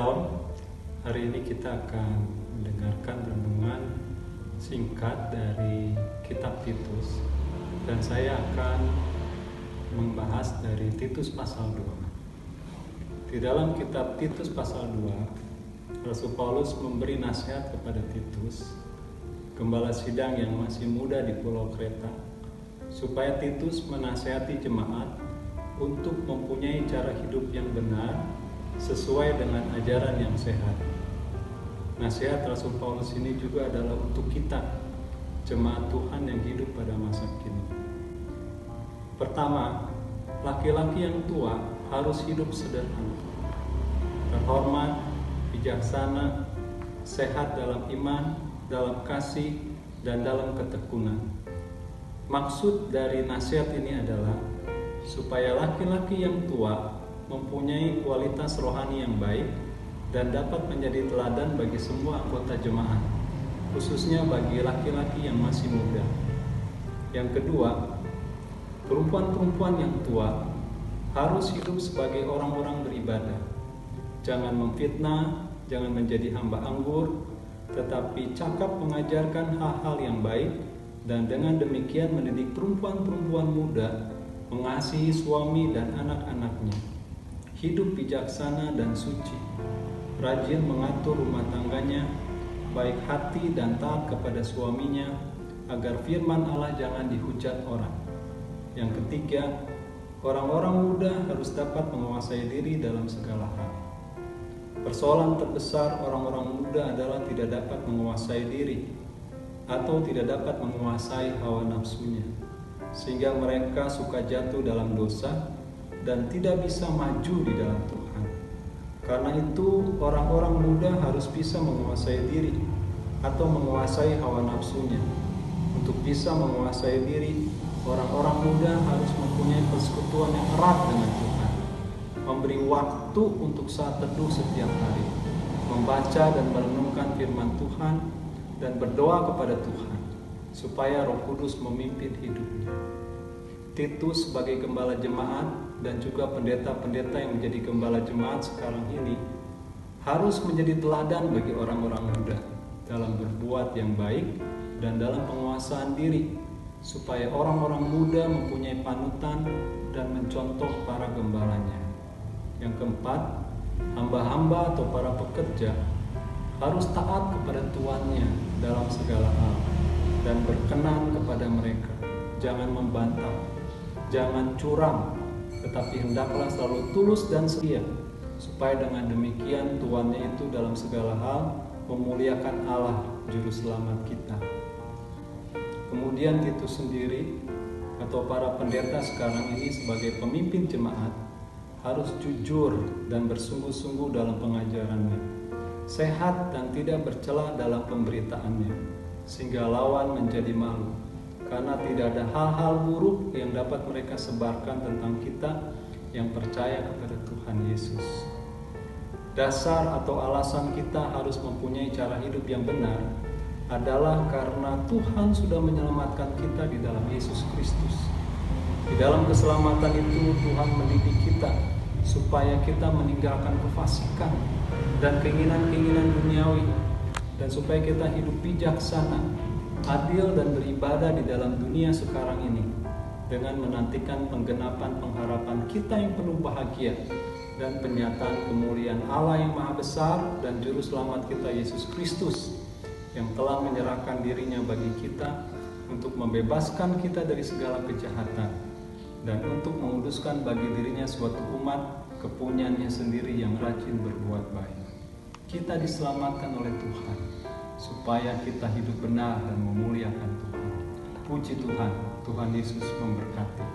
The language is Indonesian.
Shalom, hari ini kita akan mendengarkan renungan singkat dari kitab Titus, dan saya akan membahas dari Titus pasal 2. Di dalam kitab Titus pasal 2, Rasul Paulus memberi nasihat kepada Titus, gembala sidang yang masih muda di Pulau Kreta, supaya Titus menasihati jemaat untuk mempunyai cara hidup yang benar sesuai dengan ajaran yang sehat. Nasihat Rasul Paulus ini juga adalah untuk kita, jemaat Tuhan yang hidup pada masa kini. Pertama, laki-laki yang tua harus hidup sederhana, terhormat, bijaksana, sehat dalam iman, dalam kasih, dan dalam ketekunan. Maksud dari nasihat ini adalah supaya laki-laki yang tua mempunyai kualitas rohani yang baik dan dapat menjadi teladan bagi semua anggota jemaat, khususnya bagi laki-laki yang masih muda. Yang kedua, perempuan-perempuan yang tua harus hidup sebagai orang-orang beribadah. Jangan memfitnah, jangan menjadi hamba anggur, tetapi cakap mengajarkan hal-hal yang baik, dan dengan demikian mendidik perempuan-perempuan muda mengasihi suami dan anak-anaknya. Hidup bijaksana dan suci, rajin mengatur rumah tangganya, baik hati dan taat kepada suaminya, agar firman Allah jangan dihujat orang. Yang ketiga, orang-orang muda harus dapat menguasai diri dalam segala hal. Persoalan terbesar orang-orang muda adalah tidak dapat menguasai diri atau tidak dapat menguasai hawa nafsunya, sehingga mereka suka jatuh dalam dosa dan tidak bisa maju di dalam Tuhan. Karena itu, orang-orang muda harus bisa menguasai diri atau menguasai hawa nafsunya. Untuk bisa menguasai diri, orang-orang muda harus mempunyai persekutuan yang erat dengan Tuhan, memberi waktu untuk saat teduh setiap hari, membaca dan merenungkan firman Tuhan, dan berdoa kepada Tuhan supaya Roh Kudus memimpin hidupnya. Titus sebagai gembala jemaat dan juga pendeta-pendeta yang menjadi gembala jemaat sekarang ini harus menjadi teladan bagi orang-orang muda dalam berbuat yang baik dan dalam penguasaan diri, supaya orang-orang muda mempunyai panutan dan mencontoh para gembalanya. Yang keempat, hamba-hamba atau para pekerja harus taat kepada tuannya dalam segala hal dan berkenan kepada mereka. Jangan membantah, jangan curang, tetapi hendaklah selalu tulus dan setia, supaya dengan demikian tuannya itu dalam segala hal memuliakan Allah Juru Selamat kita. Kemudian Titus sendiri atau para pendeta sekarang ini sebagai pemimpin jemaat harus jujur dan bersungguh-sungguh dalam pengajarannya, sehat dan tidak bercela dalam pemberitaannya, sehingga lawan menjadi malu, karena tidak ada hal-hal buruk yang dapat mereka sebarkan tentang kita yang percaya kepada Tuhan Yesus. Dasar atau alasan kita harus mempunyai cara hidup yang benar adalah karena Tuhan sudah menyelamatkan kita di dalam Yesus Kristus. Di dalam keselamatan itu Tuhan mendidik kita supaya kita meninggalkan kefasikan dan keinginan-keinginan duniawi, dan supaya kita hidup bijaksana, adil dan beribadah di dalam dunia sekarang ini, dengan menantikan penggenapan pengharapan kita yang penuh bahagia dan penyataan kemuliaan Allah yang Maha Besar dan Juru Selamat kita Yesus Kristus, yang telah menyerahkan dirinya bagi kita untuk membebaskan kita dari segala kejahatan dan untuk menguduskan bagi dirinya suatu umat kepunyaannya sendiri yang rajin berbuat baik. Kita diselamatkan oleh Tuhan supaya kita hidup benar dan memuliakan Tuhan. Puji Tuhan, Tuhan Yesus memberkati.